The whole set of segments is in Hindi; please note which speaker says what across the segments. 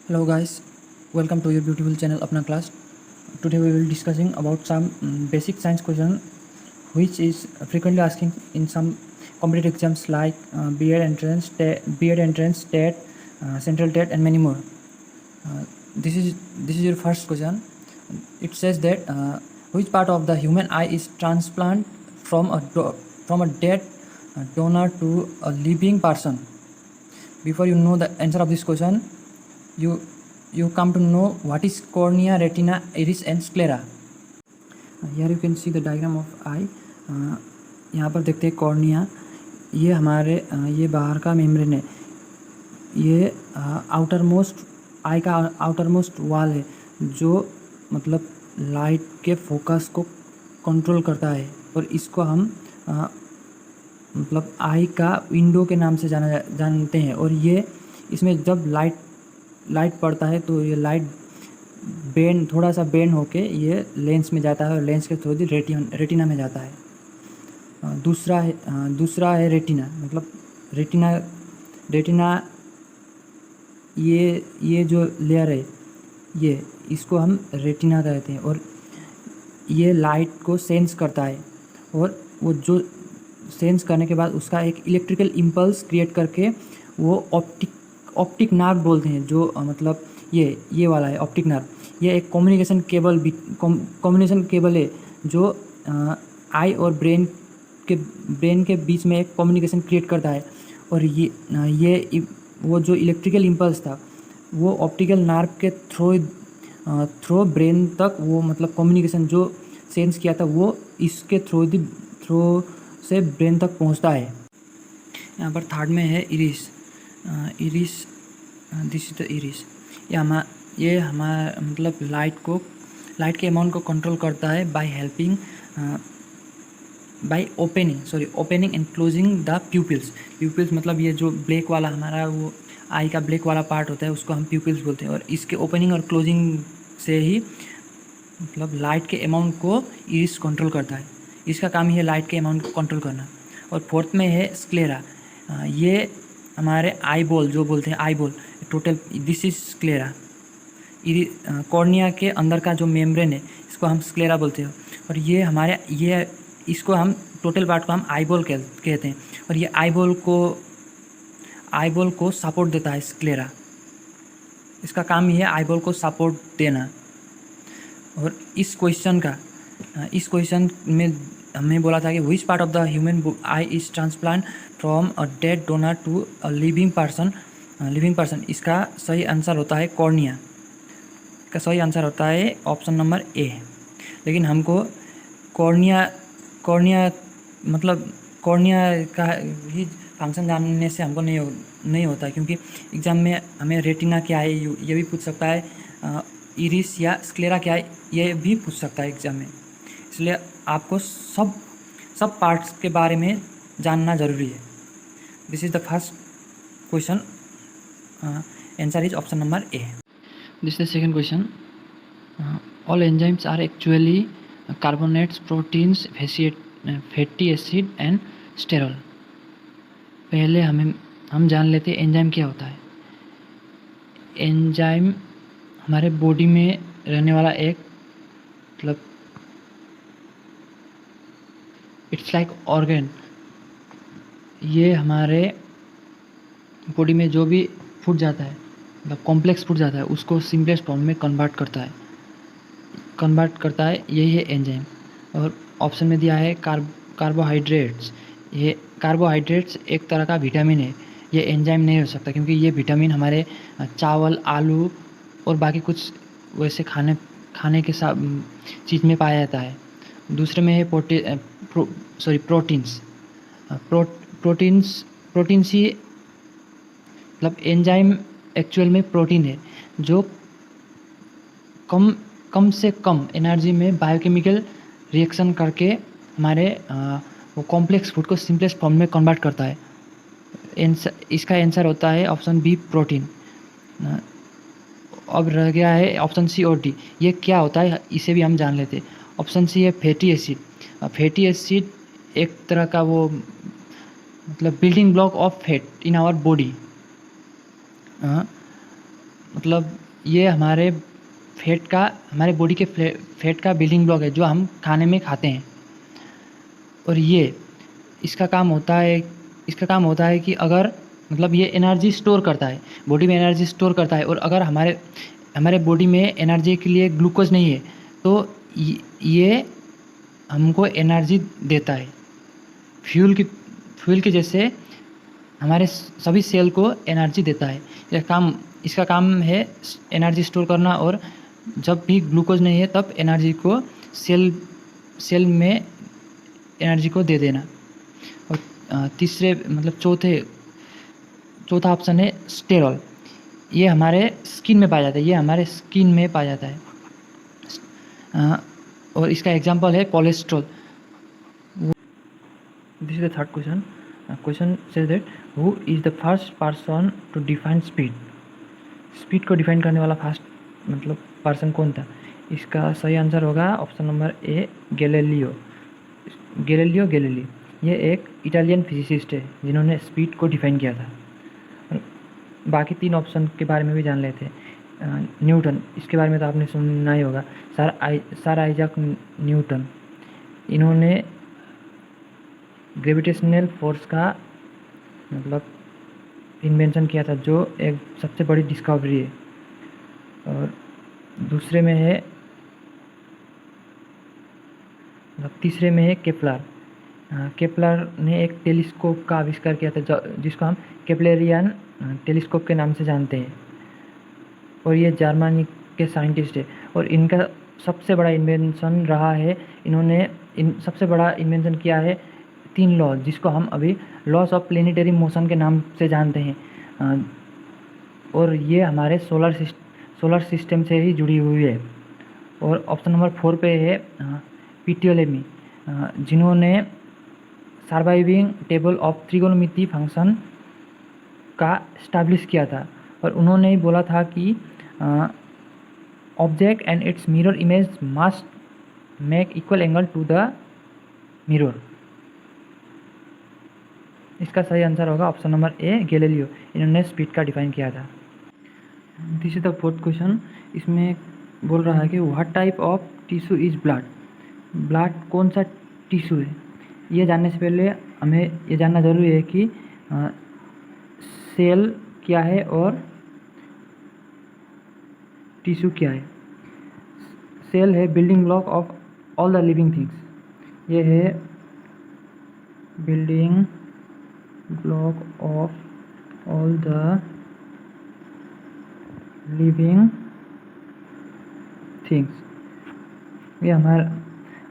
Speaker 1: Hello guys, welcome to your beautiful channel Apna Class. Today we will discussing about some basic science question which is frequently asking in some competitive exams like BEd entrance, TET, Central TET and many more. This is your first question. It says that which part of the human eye is transplant from a dead donor to a living person. Before you know the answer of this question, you you come to know what is cornea, retina, iris and sclera. Here you can see the diagram of eye. यहाँ पर देखते हैं कॉर्निया, ये हमारे ये बाहर का मेम्ब्रेन है, ये आउटर मोस्ट आई का आउटर मोस्ट वाल है जो मतलब लाइट के फोकस को कंट्रोल करता है और इसको हम मतलब आई का विंडो के नाम से जानते हैं। और ये इसमें जब लाइट पड़ता है तो ये लाइट थोड़ा सा बेंड होके ये लेंस में जाता है और लेंस के थ्रू रेटिना में जाता है। दूसरा है रेटिना, मतलब रेटिना ये जो लेयर है ये इसको हम रेटिना कहते हैं और ये लाइट को सेंस करता है और वो जो सेंस करने के बाद उसका एक इलेक्ट्रिकल इम्पल्स क्रिएट करके वो ऑप्टिक नर्व बोलते हैं, जो मतलब ये वाला है ऑप्टिक नर्व। ये एक कम्युनिकेशन केबल है जो आई और ब्रेन के बीच में एक कम्युनिकेशन क्रिएट करता है। और ये वो जो इलेक्ट्रिकल इम्पल्स था वो ऑप्टिकल नर्व के थ्रू ब्रेन तक वो मतलब कम्युनिकेशन जो सेंस किया था वो इसके थ्रू से ब्रेन तक पहुंचता है। यहाँ पर थर्ड में है iris. This is the iris. ये हमारा मतलब लाइट के अमाउंट को कंट्रोल करता है by opening and closing the pupils मतलब ये जो ब्लैक वाला हमारा वो आई का ब्लैक वाला पार्ट होता है उसको हम प्यूपिल्स बोलते हैं। और इसके ओपनिंग और क्लोजिंग से ही मतलब लाइट के अमाउंट को इरिस कंट्रोल करता है। इसका काम ही है लाइट के अमाउंट को कंट्रोल करना। और फोर्थ में है स्क्लेरा। ये हमारे आई बॉल जो बोलते हैं, eye ball total, this is sclera. Cornea के अंदर का जो मेम्ब्रेन है इसको हम स्क्लेरा बोलते हैं। और ये इसको हम टोटल पार्ट को हम आई बॉल कहते हैं। और ये आई बॉल को सपोर्ट देता है स्क्लेरा। इसका काम ही है आई बॉल को सपोर्ट देना। और इस क्वेश्चन में हमने बोला था कि which part of the human eye is transplant from a dead donor to a living person. इसका सही आंसर होता है कॉर्निया। इसका सही आंसर होता है ऑप्शन नंबर ए। लेकिन हमको कॉर्निया मतलब कॉर्निया का ही फंक्शन जानने से हमको नहीं होता, क्योंकि एग्ज़ाम में हमें रेटिना क्या है ये भी पूछ सकता है, इरिस या स्क्लेरा क्या है ये भी पूछ सकता है एग्ज़ाम में। इसलिए आपको सब पार्ट्स के बारे में जानना ज़रूरी है। This is the first question, answer is option number A. This is the second question. All enzymes are actually carbonates, proteins, fatty acid and sterol. पहले हम जान लेते हैं एंजाइम क्या होता है। एंजाइम हमारे बॉडी में रहने वाला एक मतलब इट्स लाइक ऑर्गन। ये हमारे बॉडी में जो भी फूड जाता है मतलब कॉम्प्लेक्स फूड जाता है उसको सिंपलेस्ट फॉर्म में कन्वर्ट करता है यही है एंजाइम। और ऑप्शन में दिया है कार्बोहाइड्रेट्स। ये कार्बोहाइड्रेट्स एक तरह का विटामिन है, ये एंजाइम नहीं हो सकता क्योंकि ये विटामिन हमारे चावल, आलू और बाकी कुछ वैसे खाने के चीज़ में पाया जाता है। दूसरे में है प्रोटीन्स ही मतलब एंजाइम एक्चुअल में प्रोटीन है जो कम से कम एनर्जी में बायोकेमिकल रिएक्शन करके हमारे वो कॉम्प्लेक्स फूड को सिंपलेस्ट फॉर्म में कन्वर्ट करता है। इसका आंसर होता है ऑप्शन बी, प्रोटीन। अब रह गया है ऑप्शन सी और डी। ये क्या होता है इसे भी हम जान लेते हैं। ऑप्शन सी है फैटी एसिड। फैटी एसिड एक तरह का वो मतलब building block of fat in our body. मतलब ये हमारे हमारे बॉडी के फैट का बिल्डिंग ब्लॉक है जो हम खाने में खाते हैं। और ये इसका काम होता है कि अगर मतलब ये एनर्जी स्टोर करता है, बॉडी में एनर्जी स्टोर करता है। और अगर हमारे बॉडी में एनर्जी के लिए ग्लूकोज नहीं है तो ये हमको एनर्जी देता है, फ्यूल के जैसे हमारे सभी सेल को एनर्जी देता है। इसका काम है एनर्जी स्टोर करना, और जब भी ग्लूकोज नहीं है तब एनर्जी को सेल में एनर्जी को दे देना। और चौथा ऑप्शन है स्टेरॉल। ये हमारे स्किन में पाया जाता है, और इसका एग्जांपल है cholesterol. This is the third question. Question says that who is the first person to define speed को डिफाइन करने वाला फर्स्ट पर्सन कौन था? इसका सही आंसर होगा ऑप्शन नंबर ए, गैलीलियो। ये एक इटालियन फिजिसिस्ट है जिन्होंने स्पीड को डिफाइन किया था। बाकी 3 ऑप्शन के बारे में भी जान लेते हैं। न्यूटन, इसके बारे में तो आपने सुना ही होगा। सर आइजैक न्यूटन, इन्होंने ग्रेविटेशनल फोर्स का इन्वेंशन किया था, जो एक सबसे बड़ी डिस्कवरी है। और तीसरे में है केपलर। केपलर ने एक टेलीस्कोप का आविष्कार किया था जिसको हम केपलेरियन टेलीस्कोप के नाम से जानते हैं। और ये जर्मनी के साइंटिस्ट है, और इनका सबसे बड़ा इन्वेंशन रहा है, इन्होंने सबसे बड़ा इन्वेंशन किया है 3 लॉ, जिसको हम अभी लॉस ऑफ प्लेनेटरी मोशन के नाम से जानते हैं। और ये हमारे सोलर सिस्टम से ही जुड़ी हुई है। और ऑप्शन नंबर 4 पे है पीटोलेमी, जिन्होंने सर्वाइविंग टेबल ऑफ त्रिकोणमिति फंक्शन का इस्टेब्लिश किया था। और उन्होंने ही बोला था कि object and its mirror image must make equal angle to the mirror. इसका सही आंसर होगा ऑप्शन नंबर ए, गैलीलियो। इन्होंने स्पीड का डिफाइन किया था। This is the 4th question. इसमें बोल रहा है कि what type of tissue is blood. Blood कौन सा टिश्यू है? ये जानने से पहले हमें ये जानना ज़रूरी है कि सेल क्या है और टिश्यू क्या है। सेल है building block of all the living things. ये है building block of all the living things. ये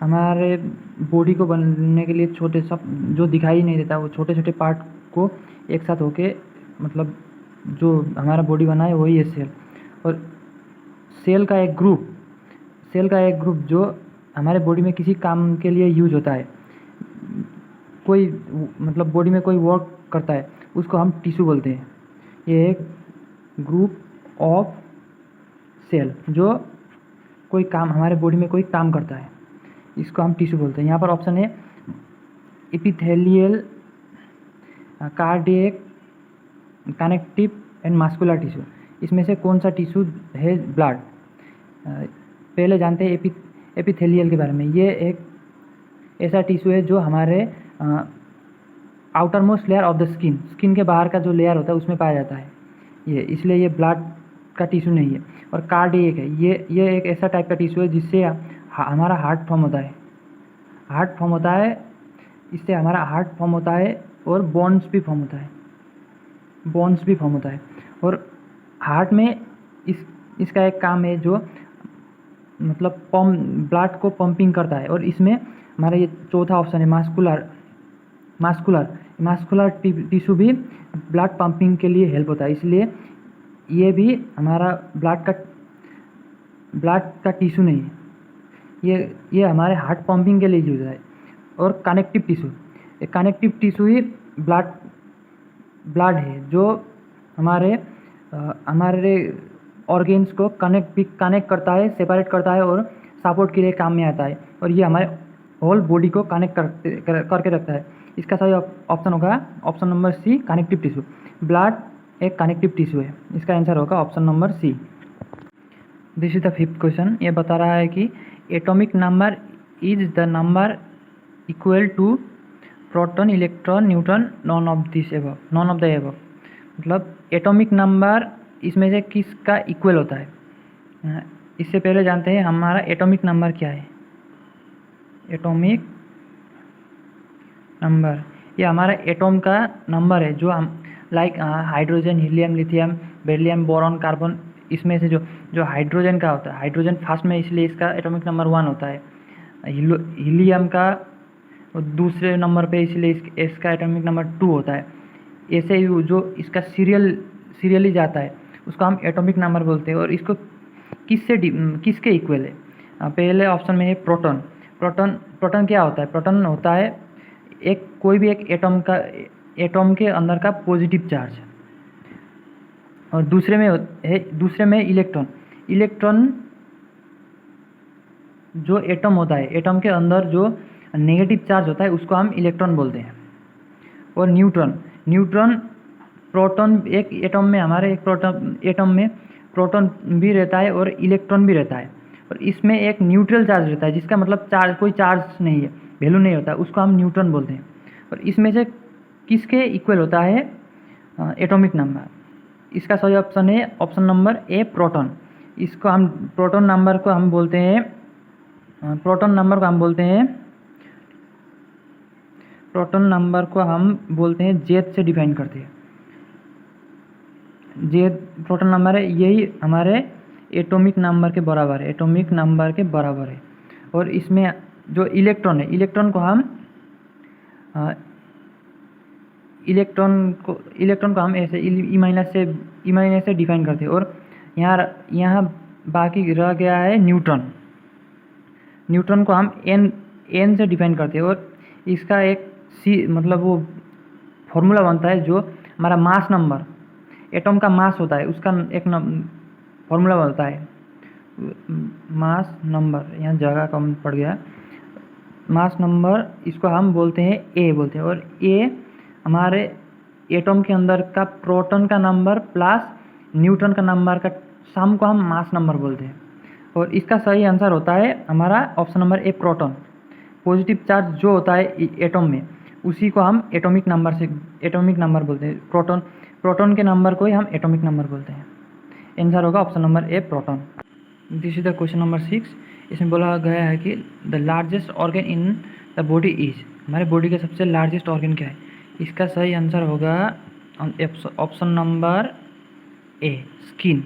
Speaker 1: हमारे बॉडी को बनने के लिए सब जो दिखाई नहीं देता, वो छोटे छोटे पार्ट को एक साथ होके जो हमारा बॉडी बना है वही है सेल। और सेल का एक ग्रुप जो हमारे बॉडी में किसी काम के लिए यूज होता है, कोई बॉडी में कोई वर्क करता है, उसको हम टिश्यू बोलते हैं। ये एक ग्रुप ऑफ सेल जो कोई काम हमारे बॉडी में कोई काम करता है, इसको हम टिश्यू बोलते हैं। यहाँ पर ऑप्शन है epithelial, cardiac, connective and muscular tissue. इसमें से कौन सा टिश्यू है ब्लड? पहले जानते हैं एपिथेलियल के बारे में। ये एक ऐसा टिश्यू है जो हमारे outer most layer of the skin के बाहर का जो लेयर होता है उसमें पाया जाता है। इसलिए ये ब्लड का टिश्यू नहीं है। और कार्डियक है, ये एक ऐसा टाइप का टिश्यू है जिससे हमारा हार्ट फॉर्म होता है। इससे हमारा हार्ट फॉर्म होता है और बोन्स भी फॉर्म होता है। और हार्ट में इसका एक काम है जो ब्लड को पंपिंग करता है। और इसमें हमारा ये चौथा ऑप्शन है मास्कुलर टिश्यू भी ब्लड पंपिंग के लिए हेल्प होता है। इसलिए ये भी हमारा ब्लड का टिश्यू नहीं है, ये हमारे हार्ट पंपिंग के लिए यूज है। और कनेक्टिव टिश्यू ही ब्लड है जो हमारे ऑर्गेन्स को कनेक्ट करता है, सेपरेट करता है और सपोर्ट के लिए काम में आता है। और ये हमारे होल बॉडी को कनेक्ट करके रखता है। इसका सही ऑप्शन होगा option number C, connective tissue. Blood एक कनेक्टिव टिश्यू है। इसका आंसर होगा option number C. This is the fifth question. ये बता रहा है कि atomic number is the number equal to proton, electron, neutron, none of the above. मतलब एटॉमिक नंबर इसमें से किसका इक्वल होता है। इससे पहले जानते हैं हमारा एटॉमिक नंबर क्या है। एटॉमिक नंबर ये हमारा एटॉम का नंबर है, जो हम like hydrogen, helium, lithium, beryllium, boron, carbon, इसमें से जो हाइड्रोजन का होता है, हाइड्रोजन फर्स्ट में, इसलिए इसका एटॉमिक नंबर 1 होता है। हीलियम का दूसरे नंबर पे, इसलिए इसका एटॉमिक नंबर 2 होता है। ऐसे ही जो इसका सीरियली जाता है उसको हम एटॉमिक नंबर बोलते हैं। और इसको किसके इक्वल है। पहले ऑप्शन में है प्रोटॉन। प्रोटॉन क्या होता है। प्रोटॉन होता है कोई भी एक एटॉम के अंदर का पॉजिटिव चार्ज। और दूसरे में इलेक्ट्रॉन जो एटम होता है, एटम के अंदर जो नेगेटिव चार्ज होता है उसको हम इलेक्ट्रॉन बोलते हैं। और न्यूट्रॉन प्रोटॉन, एक एटम में हमारे एटम में प्रोटॉन भी रहता है और इलेक्ट्रॉन भी रहता है। और इसमें एक न्यूट्रल चार्ज रहता है, जिसका मतलब कोई चार्ज नहीं है, वैल्यू नहीं होता, उसको हम न्यूट्रॉन बोलते हैं। और इसमें से किसके इक्वल होता है एटॉमिक नंबर। इसका सही ऑप्शन है ऑप्शन नंबर ए, प्रोटॉन। इसको हम प्रोटॉन नंबर को हम बोलते हैं जेड से डिफाइन करते हैं। जेड प्रोटॉन नंबर है, यही हमारे एटॉमिक नंबर के बराबर है। और इसमें जो इलेक्ट्रॉन है, इलेक्ट्रॉन को हम ऐसे ई माइनस से डिफाइन करते हैं। और यहाँ बाकी रह गया है न्यूट्रॉन को हम एन से डिफाइन करते हैं। और इसका एक मतलब वो फॉर्मूला बनता है, जो हमारा मास नंबर, एटॉम का मास होता है, उसका एक फॉर्मूला बनता है मास नंबर। यहाँ जगह कम पड़ गया। मास नंबर इसको हम बोलते हैं ए और ए हमारे एटॉम के अंदर का प्रोटॉन का नंबर प्लस न्यूट्रॉन का नंबर का सम को हम मास नंबर बोलते हैं। और इसका सही आंसर होता है हमारा ऑप्शन नंबर ए, प्रोटॉन। पॉजिटिव चार्ज जो होता है एटॉम में, उसी को हम एटॉमिक नंबर बोलते हैं। प्रोटॉन के नंबर को ही हम एटॉमिक नंबर बोलते हैं। आंसर होगा option number A, proton. This is the question number 6। इसमें बोला गया है कि the largest organ in the body is. हमारे बॉडी का सबसे लार्जेस्ट ऑर्गन क्या है। इसका सही आंसर होगा ऑप्शन नंबर ए, स्किन।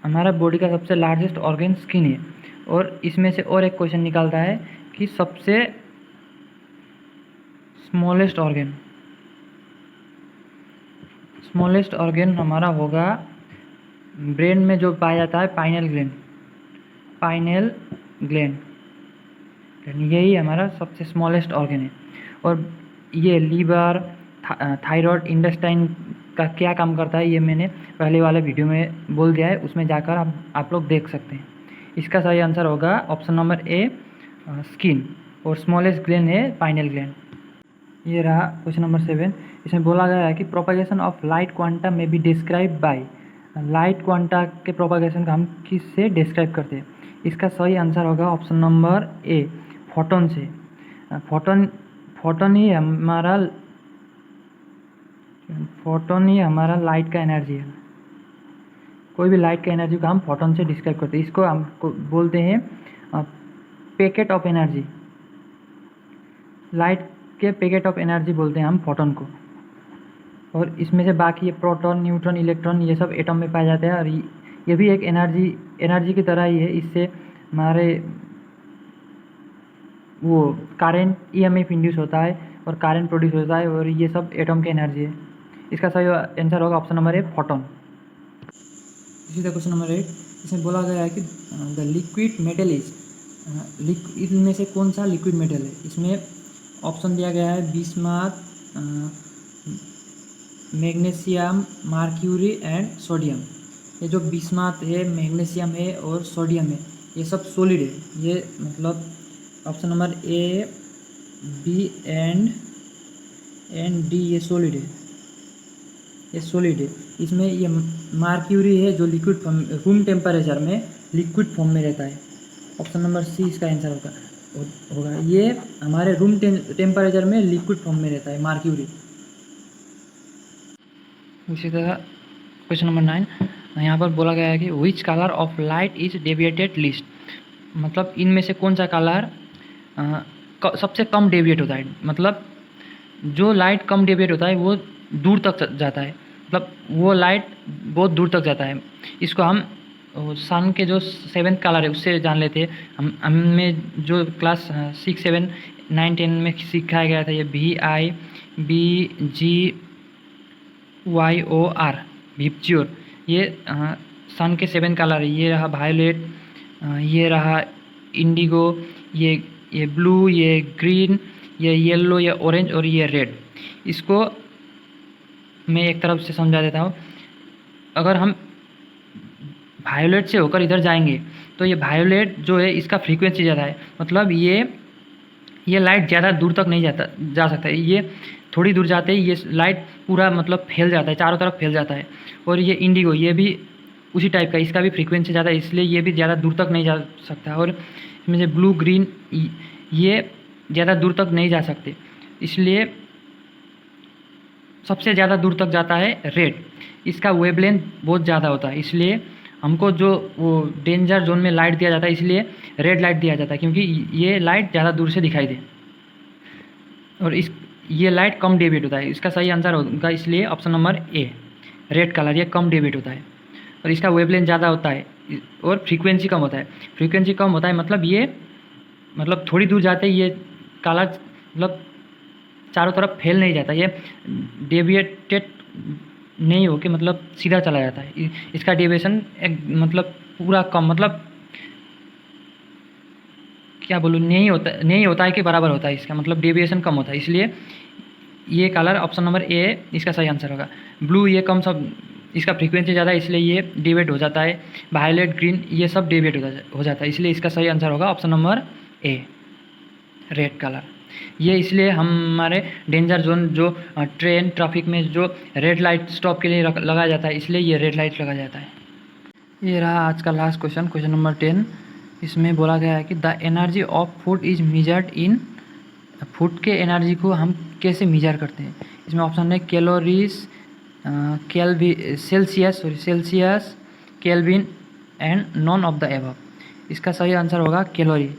Speaker 1: हमारा बॉडी का सबसे लार्जेस्ट ऑर्गन स्किन है। और इसमें से और एक क्वेश्चन निकालता है कि सबसे स्मॉलेस्ट ऑर्गन हमारा होगा ब्रेन में जो पाया जाता है पाइनियल ग्लैंड। यही हमारा सबसे स्मॉलेस्ट ऑर्गन है। और ये लीवर, थायराइड, इंटेस्टाइन का क्या काम करता है, ये मैंने पहले वाले वीडियो में बोल दिया है, उसमें जाकर आप लोग देख सकते हैं। इसका सही आंसर होगा ऑप्शन नंबर ए, स्किन। और स्मॉलेस्ट ग्लैंड है पाइनियल ग्लैंड। ये रहा क्वेश्चन नंबर 7। इसमें बोला गया है कि प्रोपागेशन ऑफ लाइट क्वांटा में be describe by. Light quanta के प्रोपागेशन का हम किससे डिस्क्राइब करते हैं। इसका सही आंसर होगा ऑप्शन नंबर ए, फोटोन से। फोटोन ही हमारा लाइट का एनर्जी है। कोई भी लाइट का एनर्जी को हम फोटोन से डिस्क्राइब करते हैं। इसको हम बोलते हैं पैकेट ऑफ एनर्जी। लाइट के पैकेट ऑफ एनर्जी बोलते हैं हम फोटोन को। और इसमें से बाकी ये प्रोटॉन, न्यूट्रॉन, इलेक्ट्रॉन, ये सब एटम में पाए जाते हैं। और ये भी एक एनर्जी की तरह ही है। इससे हमारे वो करंट EMF इंड्यूस होता है और करंट प्रोड्यूस होता है। और ये सब एटम की एनर्जी है। इसका सही आंसर होगा ऑप्शन नंबर ए, फोटोन। इसी तरह क्वेश्चन नंबर 8। इसमें बोला गया है कि द लिक्विड मेटल इज। इनमें से कौन सा लिक्विड मेटल है। इसमें ऑप्शन दिया गया है bismuth, magnesium, mercury and sodium. ये जो बिस्मथ है, मैग्नीशियम है और सोडियम है, ये सब सॉलिड है। ये मतलब option number A, B and D ये सॉलिड है। ये सॉलिड है। इसमें ये मर्क्यूरी है जो लिक्विड फॉर्म, रूम टेम्परेचर में लिक्विड फॉर्म में रहता है। ऑप्शन नंबर सी इसका आंसर होगा। ये हमारे रूम टेम्परेचर में लिक्विड फॉर्म में रहता है मर्क्यूरी। इसी तरह क्वेश्चन नंबर 9 यहाँ पर बोला गया है कि which colour of light is deviated least, मतलब इनमें से कौन सा कलर सबसे कम डेविएट होता है। मतलब जो लाइट कम डेविएट होता है वो दूर तक जाता है, मतलब वो लाइट बहुत दूर तक जाता है। इसको हम सन के जो 7th कलर है उससे जान लेते हैं। हमें जो क्लास 6, 7, 9, 10 में सिखाया गया था, ये VIBGYOR विप्च्योर, ये सन के 7 कलर है। ये रहा वायलेट, ये रहा इंडिगो, ये ब्लू, ये ग्रीन, ये येलो, ये ऑरेंज और ये रेड। इसको मैं एक तरफ से समझा देता हूँ। अगर हम वायोलेट से होकर इधर जाएंगे तो ये वायोलेट जो है इसका फ्रीक्वेंसी ज़्यादा है, मतलब ये लाइट ज़्यादा दूर तक नहीं जा सकता है। ये थोड़ी दूर जाते ही ये लाइट पूरा मतलब फैल जाता है, चारों तरफ फैल जाता है। और ये इंडिगो, ये भी उसी टाइप का, इसका भी फ्रीक्वेंसी ज़्यादा है, इसलिए ये भी ज़्यादा दूर तक नहीं जा सकता। और इसमें से ब्लू, ग्रीन, ये ज़्यादा दूर तक नहीं जा सकते, इसलिए सबसे ज़्यादा दूर तक जाता है रेड। इसका वेवलेंथ बहुत ज़्यादा होता है, इसलिए हमको जो वो डेंजर जोन में लाइट दिया जाता है, इसलिए रेड लाइट दिया जाता है, क्योंकि ये लाइट ज़्यादा दूर से दिखाई दे। और ये लाइट कम डेविएट होता है। इसका सही आंसर होगा इसलिए ऑप्शन नंबर ए, रेड कलर, ये कम डेविएट होता है और इसका वेवलेंथ ज़्यादा होता है और फ्रीक्वेंसी कम होता है। फ्रीक्वेंसी कम होता है मतलब ये मतलब थोड़ी दूर जाते ही ये कलर मतलब चारों तरफ फैल नहीं जाता, ये डेविएटेड नहीं हो के मतलब सीधा चला जाता है। इसका डेविएशन एक मतलब पूरा कम, मतलब क्या बोलूँ, नहीं होता है कि बराबर होता है। इसका मतलब डेविएशन कम होता है, इसलिए ये कलर ऑप्शन नंबर ए इसका सही आंसर होगा। ब्लू ये कम, सब इसका फ्रीक्वेंसी ज़्यादा है इसलिए ये डेविएट हो जाता है। वायलेट, ग्रीन ये सब डेविएट हो जाता है, इसलिए इसका सही आंसर होगा ऑप्शन नंबर ए, रेड कलर। ये इसलिए हमारे डेंजर जोन जो ट्रेन ट्रैफिक में जो रेड लाइट स्टॉप के लिए लगाया जाता है, इसलिए ये रेड लाइट लगाया जाता है। ये रहा आज का लास्ट क्वेश्चन, क्वेश्चन नंबर 10। इसमें बोला गया है कि the energy of food is measured in, food के एनर्जी को हम कैसे मेजर करते हैं। इसमें ऑप्शन है calories, Celsius, kelvin and non of the above. इसका सही आंसर होगा कैलोरी।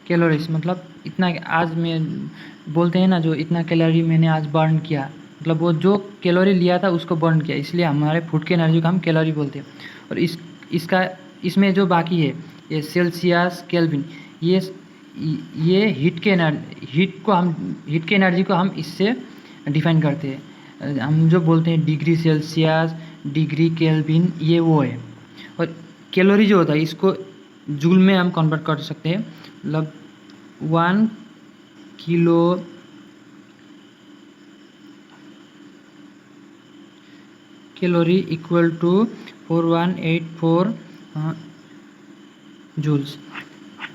Speaker 1: कैलोरीज मतलब इतना, आज मैं बोलते हैं ना जो इतना कैलोरी मैंने आज बर्न किया, मतलब वो जो कैलोरी लिया था उसको बर्न किया, इसलिए हमारे फूड की एनर्जी को हम कैलोरी बोलते हैं। और इसमें जो बाकी है ये सेल्सियस, केल्विन, ये हीट की एनर्जी को हम इससे डिफाइन करते हैं। हम जो बोलते हैं डिग्री सेल्सियस, डिग्री केल्विन, ये वो है। और कैलोरी जो होता है इसको जूल में हम कन्वर्ट कर सकते हैं, मतलब 1 kilo calorie equal to 4184 joules.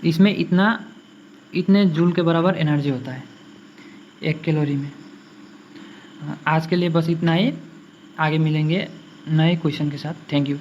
Speaker 1: इसमें इतने जूल के बराबर एनर्जी होता है 1 कैलोरी में। आज के लिए बस इतना ही, आगे मिलेंगे नए क्वेश्चन के साथ। Thank you.